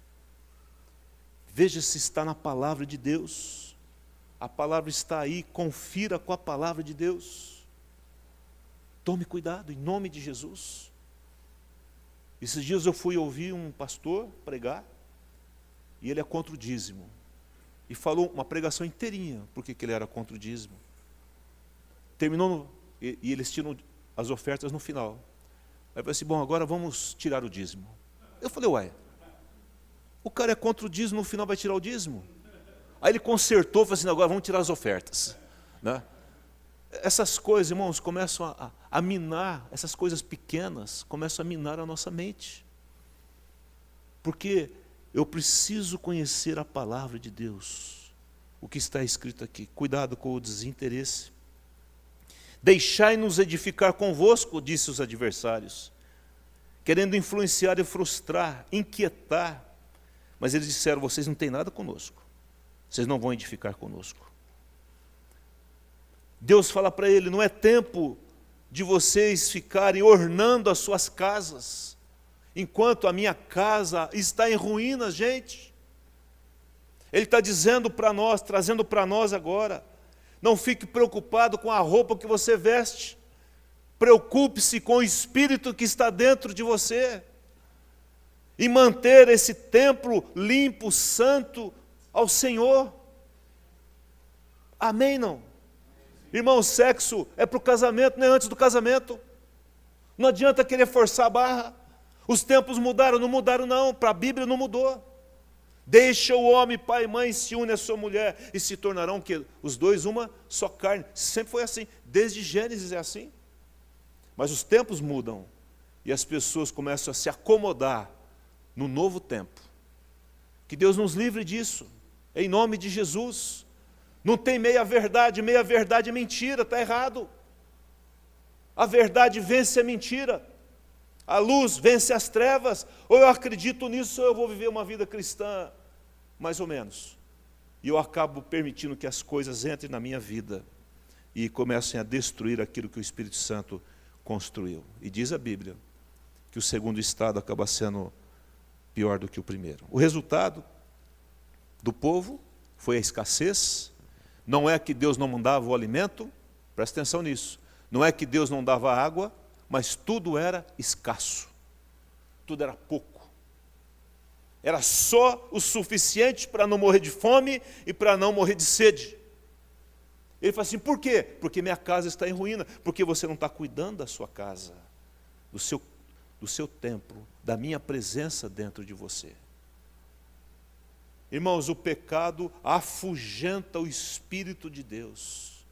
Veja se está na palavra de Deus. A palavra está aí, confira com a palavra de Deus. Tome cuidado, em nome de Jesus. Esses dias eu fui ouvir um pastor pregar, e ele é contra o dízimo. E falou uma pregação inteirinha, porque ele era contra o dízimo. Terminou, e eles tiram as ofertas no final. Aí eu falei assim, bom, agora vamos tirar o dízimo. Eu falei, uai, o cara é contra o dízimo, no final vai tirar o dízimo? Aí ele consertou, falou assim, agora vamos tirar as ofertas. Né? Essas coisas, irmãos, começam a minar, essas coisas pequenas, começam a minar a nossa mente. Porque eu preciso conhecer a palavra de Deus, o que está escrito aqui. Cuidado com o desinteresse. Deixai-nos edificar convosco, disse os adversários, querendo influenciar e frustrar, inquietar. Mas eles disseram, vocês não têm nada conosco, vocês não vão edificar conosco. Deus fala para ele, não é tempo de vocês ficarem ornando as suas casas, enquanto a minha casa está em ruínas, gente. Ele está dizendo para nós, trazendo para nós agora, não fique preocupado com a roupa que você veste, preocupe-se com o Espírito que está dentro de você. em manter esse templo limpo, santo ao Senhor. Amém, não? Irmão, sexo é para o casamento, não é antes do casamento. Não adianta querer forçar a barra. Os tempos mudaram, não mudaram não, para a Bíblia não mudou. Deixa o homem, pai e mãe, se une à sua mulher e se tornarão que os dois uma só carne. Sempre foi assim, desde Gênesis é assim. Mas os tempos mudam e as pessoas começam a se acomodar no novo tempo. Que Deus nos livre disso, em nome de Jesus. Não tem meia verdade é mentira, está errado. A verdade vence a mentira. A luz vence as trevas. Ou eu acredito nisso, ou eu vou viver uma vida cristã, mais ou menos. E eu acabo permitindo que as coisas entrem na minha vida e comecem a destruir aquilo que o Espírito Santo construiu. E diz a Bíblia que o segundo estado acaba sendo pior do que o primeiro. O resultado do povo foi a escassez. Não é que Deus não mandava o alimento, presta atenção nisso. Não é que Deus não dava água, mas tudo era escasso. Tudo era pouco. Era só o suficiente para não morrer de fome e para não morrer de sede. Ele fala assim, por quê? Porque minha casa está em ruína. Porque você não está cuidando da sua casa, do seu templo, da minha presença dentro de você. Irmãos, o pecado afugenta o Espírito de Deus.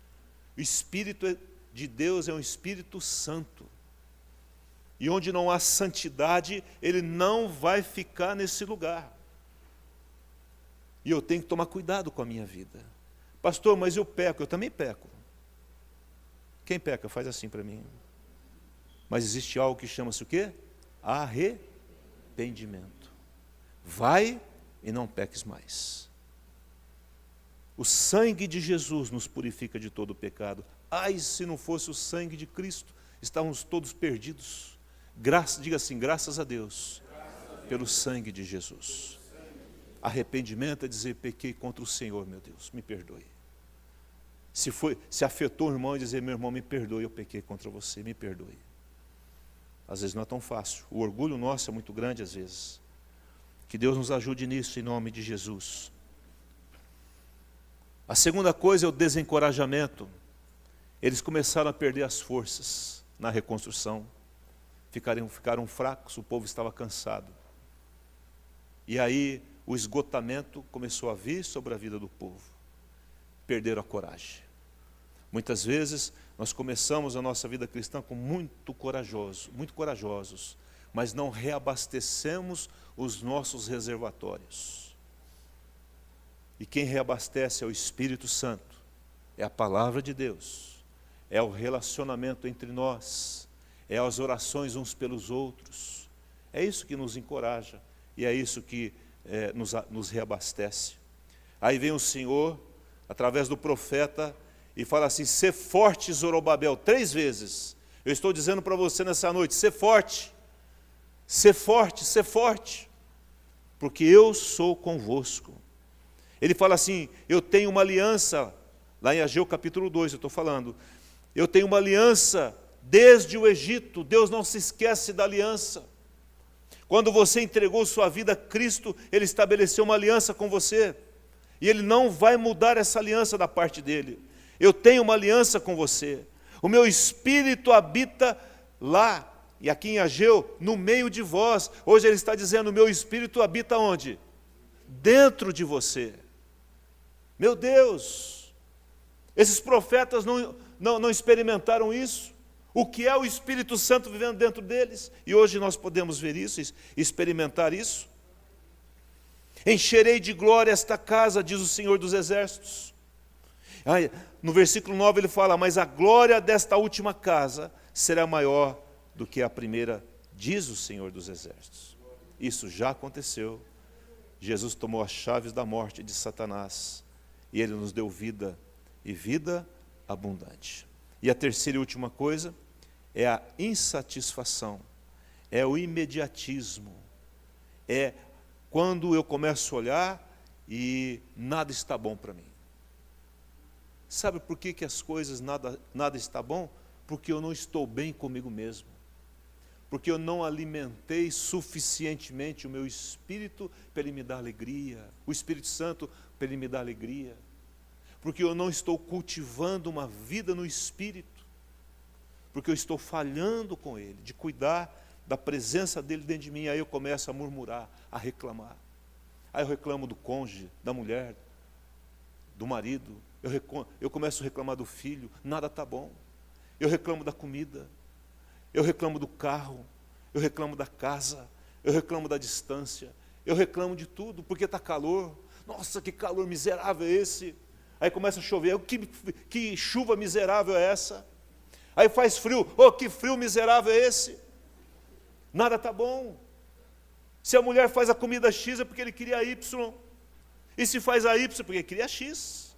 O Espírito de Deus é um Espírito Santo. E onde não há santidade, ele não vai ficar nesse lugar. E eu tenho que tomar cuidado com a minha vida. Pastor, mas eu peco. Eu também peco. Quem peca? Faz assim para mim. Mas existe algo que chama-se o quê? Arrependimento. Vai e não peques mais. O sangue de Jesus nos purifica de todo o pecado. Ai, se não fosse o sangue de Cristo, estávamos todos perdidos. Diga assim, graças a Deus, pelo sangue de Jesus. Arrependimento é dizer, pequei contra o Senhor, meu Deus, me perdoe. Se afetou o irmão, é dizer, meu irmão, me perdoe, eu pequei contra você, me perdoe. Às vezes não é tão fácil. O orgulho nosso é muito grande às vezes. Que Deus nos ajude nisso, em nome de Jesus. A segunda coisa é o desencorajamento. Eles começaram a perder as forças na reconstrução. Ficaram fracos, o povo estava cansado. E aí o esgotamento começou a vir sobre a vida do povo. Perderam a coragem. Muitas vezes nós começamos a nossa vida cristã com muito corajosos, mas não reabastecemos os nossos reservatórios. E quem reabastece é o Espírito Santo, é a palavra de Deus, é o relacionamento entre nós, é as orações uns pelos outros. É isso que nos encoraja e é isso que nos reabastece. Aí vem o Senhor, através do profeta, e fala assim, sê forte, Zorobabel, 3 vezes. Eu estou dizendo para você nessa noite, sê forte, sê forte, sê forte, porque eu sou convosco. Ele fala assim, eu tenho uma aliança, lá em Ageu capítulo 2, eu estou falando, eu tenho uma aliança desde o Egito. Deus não se esquece da aliança. Quando você entregou sua vida a Cristo, Ele estabeleceu uma aliança com você, e Ele não vai mudar essa aliança da parte dEle. Eu tenho uma aliança com você, o meu Espírito habita lá, e aqui em Ageu, no meio de vós. Hoje Ele está dizendo, o meu Espírito habita onde? Dentro de você. Meu Deus, esses profetas não experimentaram isso? O que é o Espírito Santo vivendo dentro deles? E hoje nós podemos ver isso, experimentar isso. Encherei de glória esta casa, diz o Senhor dos Exércitos. No versículo 9 ele fala, mas a glória desta última casa será maior do que a primeira, diz o Senhor dos Exércitos. Isso já aconteceu. Jesus tomou as chaves da morte de Satanás e Ele nos deu vida, e vida abundante. E a terceira e última coisa é a insatisfação, é o imediatismo, é quando eu começo a olhar e nada está bom para mim. Sabe por que as coisas nada está bom? Porque eu não estou bem comigo mesmo. porque eu não alimentei suficientemente o meu espírito para ele me dar alegria, o Espírito Santo para ele me dar alegria, porque eu não estou cultivando uma vida no Espírito, porque eu estou falhando com ele, de cuidar da presença dele dentro de mim. Aí eu começo a murmurar, a reclamar. Aí eu reclamo do cônjuge, da mulher, do marido, eu começo a reclamar do filho, nada está bom. Eu reclamo da comida, eu reclamo do carro, eu reclamo da casa, eu reclamo da distância, eu reclamo de tudo, porque está calor. Nossa, que calor miserável é esse? Aí começa a chover, que chuva miserável é essa? Aí faz frio, oh, que frio miserável é esse? Nada está bom. Se a mulher faz a comida X é porque ele queria Y, e se faz a Y é porque queria X.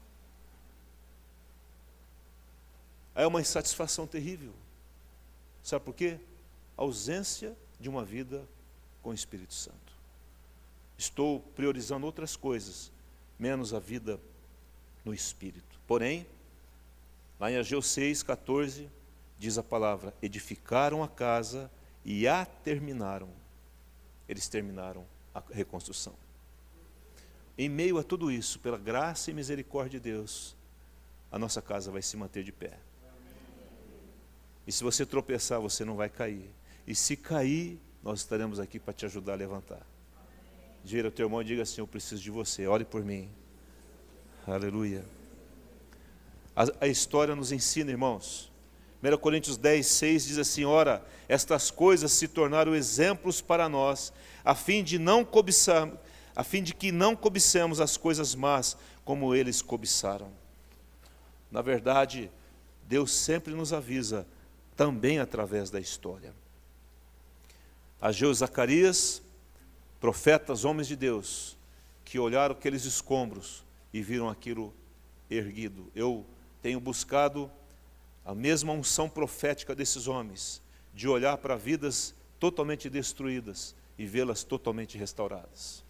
Aí é uma insatisfação terrível. Sabe por quê? Ausência de uma vida com o Espírito Santo. Estou priorizando outras coisas, menos a vida no Espírito. Porém, lá em Ageu 6,14, diz a palavra: edificaram a casa e a terminaram. Eles terminaram a reconstrução. Em meio a tudo isso, pela graça e misericórdia de Deus, a nossa casa vai se manter de pé. E se você tropeçar, você não vai cair. E se cair, nós estaremos aqui para te ajudar a levantar. Gira o teu irmão e diga assim: eu preciso de você, ore por mim. Aleluia. A história nos ensina, irmãos. 1 Coríntios 10:6 diz assim: ora, estas coisas se tornaram exemplos para nós, a fim de que não cobicemos as coisas más, como eles cobiçaram. Na verdade, Deus sempre nos avisa, também através da história. Ageu e Zacarias, profetas, homens de Deus, que olharam aqueles escombros e viram aquilo erguido. Eu tenho buscado a mesma unção profética desses homens, de olhar para vidas totalmente destruídas e vê-las totalmente restauradas,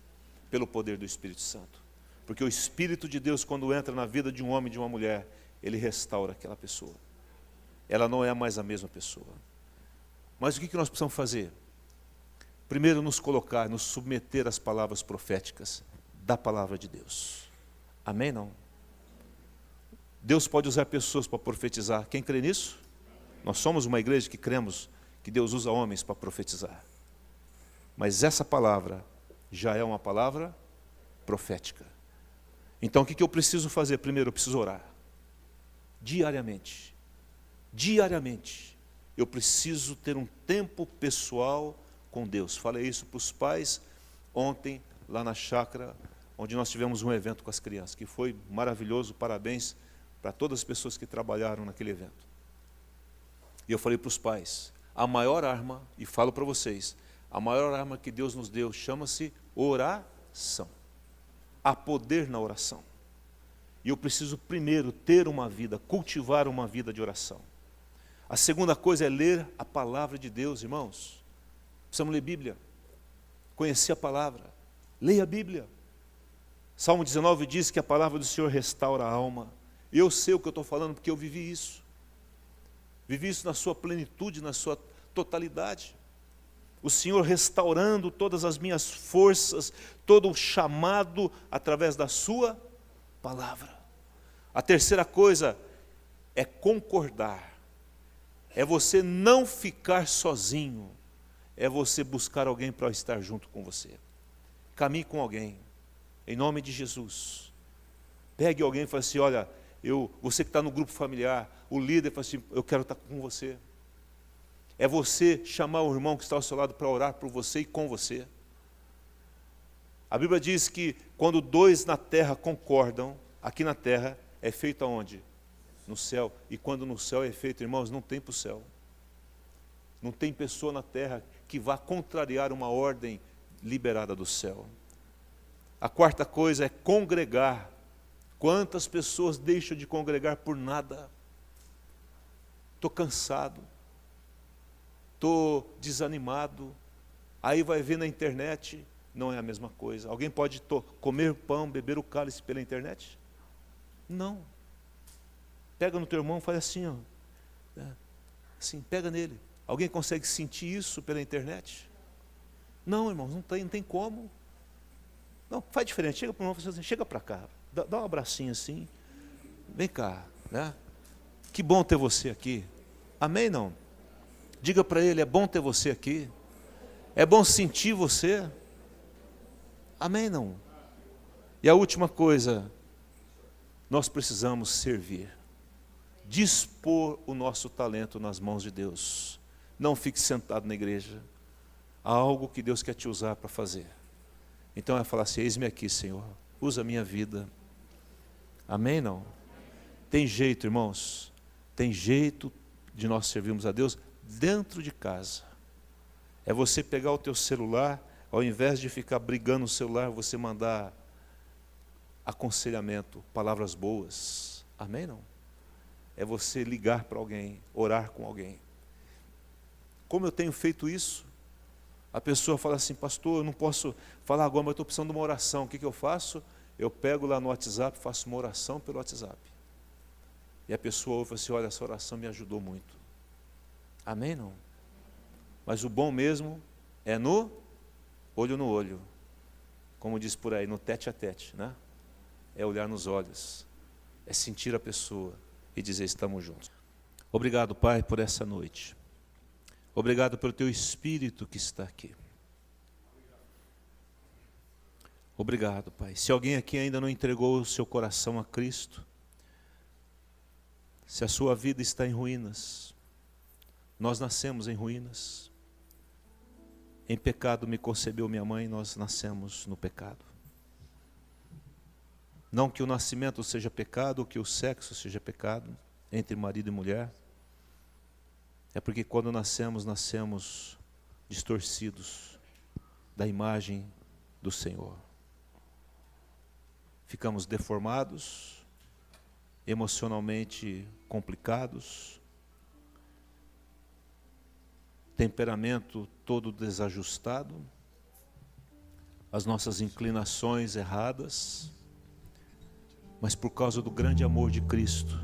pelo poder do Espírito Santo. Porque o Espírito de Deus, quando entra na vida de um homem e de uma mulher, ele restaura aquela pessoa. Ela não é mais a mesma pessoa. Mas o que nós precisamos fazer? Primeiro, nos colocar, nos submeter às palavras proféticas da palavra de Deus. Amém? Não? Deus pode usar pessoas para profetizar. Quem crê nisso? Nós somos uma igreja que cremos que Deus usa homens para profetizar. Mas essa palavra já é uma palavra profética. Então o que eu preciso fazer? Primeiro, eu preciso orar. Diariamente. Diariamente. Eu preciso ter um tempo pessoal com Deus. Falei isso para os pais ontem, lá na chácara, onde nós tivemos um evento com as crianças, que foi maravilhoso. Parabéns para todas as pessoas que trabalharam naquele evento. E eu falei para os pais, a maior arma, e falo para vocês, a maior arma que Deus nos deu chama-se oração. Há poder na oração. E eu preciso primeiro ter uma vida, cultivar uma vida de oração. A segunda coisa é ler a palavra de Deus, irmãos. Precisamos ler Bíblia, conhecer a palavra, leia a Bíblia. Salmo 19 diz que a palavra do Senhor restaura a alma. Eu sei o que eu estou falando porque eu vivi isso. Vivi isso na sua plenitude, na sua totalidade. O Senhor restaurando todas as minhas forças, todo o chamado através da sua palavra. A terceira coisa é concordar. É você não ficar sozinho. É você buscar alguém para estar junto com você. Caminhe com alguém, em nome de Jesus. Pegue alguém e fale assim, olha, você que está no grupo familiar, o líder fala assim, eu quero estar com você. É você chamar o irmão que está ao seu lado para orar por você e com você. A Bíblia diz que quando dois na terra concordam, aqui na terra é feito aonde? No céu. E quando no céu é feito, irmãos, não tem para o céu. Não tem pessoa na terra que vá contrariar uma ordem liberada do céu. A quarta coisa é congregar. Quantas pessoas deixam de congregar por nada? Estou cansado. Estou desanimado. Aí vai ver na internet, não é a mesma coisa. Alguém pode comer pão, beber o cálice pela internet? Não. Pega no teu irmão e faz assim, ó. Assim, pega nele. Alguém consegue sentir isso pela internet? Não, irmãos, não tem como. Não, faz diferente, chega para o irmão, chega para cá, dá um abracinho assim, vem cá, né? Que bom ter você aqui. Amém, não? Diga para ele, é bom ter você aqui. É bom sentir você. Amém, não? E a última coisa, nós precisamos servir. Dispor o nosso talento nas mãos de Deus. Não fique sentado na igreja. Há algo que Deus quer te usar para fazer. Então é falar assim, eis-me aqui, Senhor. Usa a minha vida. Amém, não? Tem jeito, irmãos. Tem jeito de nós servirmos a Deus dentro de casa. É você pegar o teu celular, ao invés de ficar brigando no celular, você mandar aconselhamento, palavras boas. Amém, não? É você ligar para alguém, orar com alguém. Como eu tenho feito isso? A pessoa fala assim, pastor, eu não posso falar agora, mas eu estou precisando de uma oração. O que eu faço? Eu pego lá no WhatsApp, faço uma oração pelo WhatsApp. E a pessoa ouve assim, olha, essa oração me ajudou muito. Amém, não? Mas o bom mesmo é no olho. Como diz por aí, no tete a tete, né? É olhar nos olhos. É sentir a pessoa e dizer, estamos juntos. Obrigado, Pai, por essa noite. Obrigado pelo teu Espírito que está aqui. Obrigado, Pai. Se alguém aqui ainda não entregou o seu coração a Cristo, se a sua vida está em ruínas, nós nascemos em ruínas. Em pecado me concebeu minha mãe, nós nascemos no pecado. Não que o nascimento seja pecado, ou que o sexo seja pecado, entre marido e mulher. É porque quando nascemos distorcidos da imagem do Senhor. Ficamos deformados, emocionalmente complicados, temperamento todo desajustado, as nossas inclinações erradas, mas por causa do grande amor de Cristo,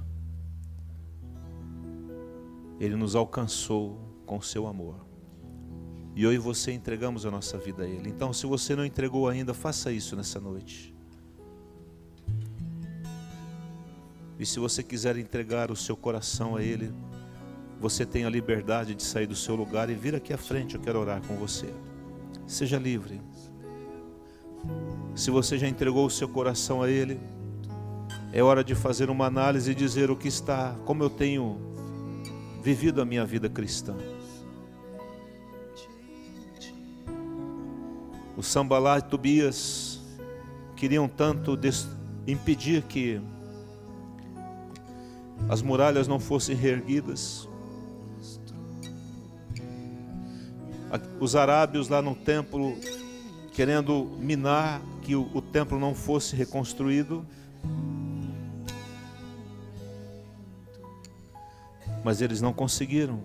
Ele nos alcançou com o seu amor. E eu e você entregamos a nossa vida a Ele. Então, se você não entregou ainda, faça isso nessa noite. E se você quiser entregar o seu coração a Ele, você tem a liberdade de sair do seu lugar e vir aqui à frente, eu quero orar com você. Seja livre. Se você já entregou o seu coração a Ele, é hora de fazer uma análise e dizer como eu tenho vivido a minha vida cristã. O Sambalá e Tobias queriam tanto impedir que as muralhas não fossem reerguidas. Os arábios lá no templo querendo minar que o templo não fosse reconstruído. Mas eles não conseguiram,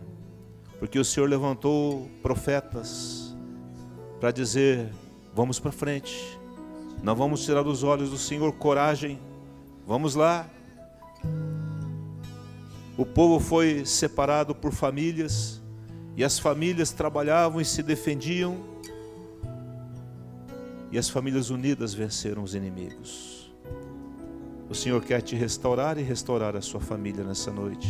porque o Senhor levantou profetas para dizer, vamos para frente, não vamos tirar dos olhos do Senhor, coragem, vamos lá. O povo foi separado por famílias, e as famílias trabalhavam e se defendiam, e as famílias unidas venceram os inimigos. O Senhor quer te restaurar e restaurar a sua família nessa noite.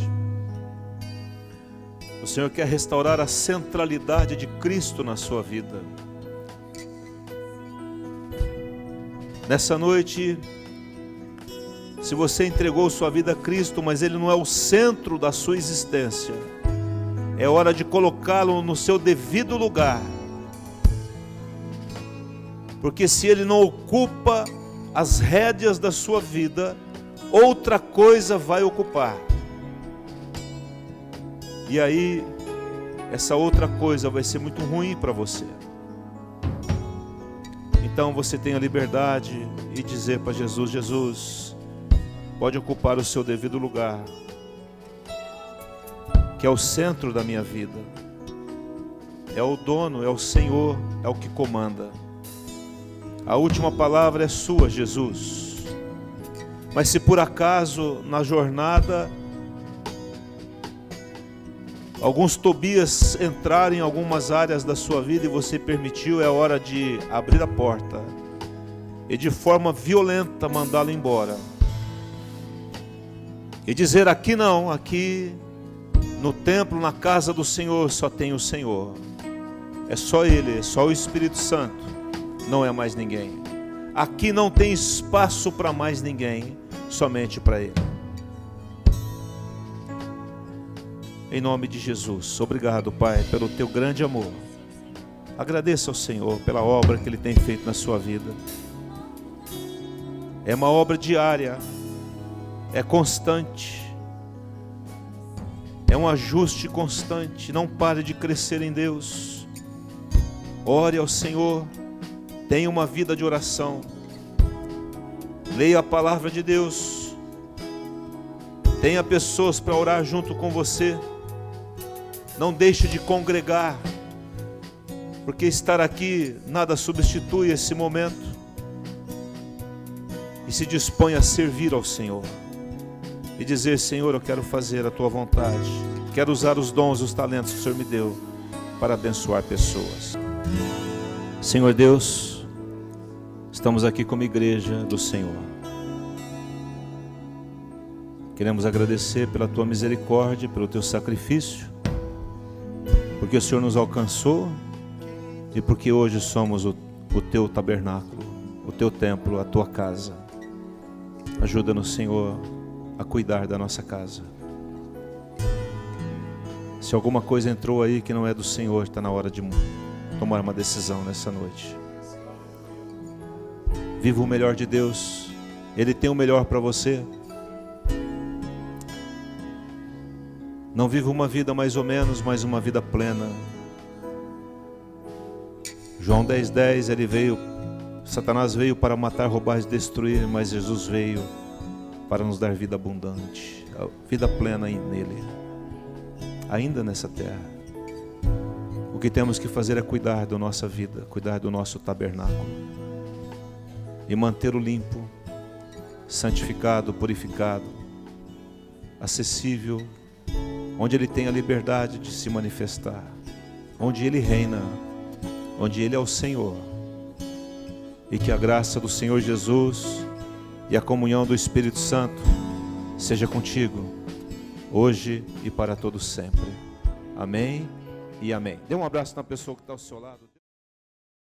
O Senhor quer restaurar a centralidade de Cristo na sua vida. Nessa noite, se você entregou sua vida a Cristo, mas Ele não é o centro da sua existência, é hora de colocá-lo no seu devido lugar. Porque se Ele não ocupa as rédeas da sua vida, outra coisa vai ocupar. E aí, essa outra coisa vai ser muito ruim para você. Então você tem a liberdade de dizer para Jesus, Jesus, pode ocupar o seu devido lugar, que é o centro da minha vida. É o dono, é o Senhor, é o que comanda. A última palavra é sua, Jesus. Mas se por acaso na jornada alguns Tobias entrarem em algumas áreas da sua vida e você permitiu, é hora de abrir a porta e de forma violenta mandá-lo embora. E dizer: aqui não, aqui no templo, na casa do Senhor, só tem o Senhor. É só Ele, é só o Espírito Santo, não é mais ninguém. Aqui não tem espaço para mais ninguém, somente para Ele. Em nome de Jesus, obrigado, Pai, pelo Teu grande amor. Agradeça ao Senhor pela obra que Ele tem feito na sua vida. É uma obra diária, é constante, é um ajuste constante. Não pare de crescer em Deus. Ore ao Senhor, tenha uma vida de oração, leia a palavra de Deus, tenha pessoas para orar junto com você. Não deixe de congregar, porque estar aqui nada substitui esse momento. E se dispõe a servir ao Senhor e dizer: Senhor, eu quero fazer a Tua vontade, quero usar os dons, os talentos que o Senhor me deu para abençoar pessoas. Senhor Deus, estamos aqui como igreja do Senhor. Queremos agradecer pela Tua misericórdia, pelo Teu sacrifício, porque o Senhor nos alcançou e porque hoje somos o Teu tabernáculo, o Teu templo, a Tua casa. Ajuda-nos, Senhor, a cuidar da nossa casa. Se alguma coisa entrou aí que não é do Senhor, está na hora de tomar uma decisão nessa noite. Viva o melhor de Deus. Ele tem o melhor para você. Não viva uma vida mais ou menos, mas uma vida plena. João 10:10, Satanás veio para matar, roubar e destruir, mas Jesus veio para nos dar vida abundante, vida plena nele, ainda nessa terra. O que temos que fazer é cuidar da nossa vida, cuidar do nosso tabernáculo e mantê-lo limpo, santificado, purificado, acessível, onde Ele tem a liberdade de se manifestar, onde Ele reina, onde Ele é o Senhor. E que a graça do Senhor Jesus e a comunhão do Espírito Santo seja contigo, hoje e para todos sempre. Amém e amém. Dê um abraço na pessoa que está ao seu lado.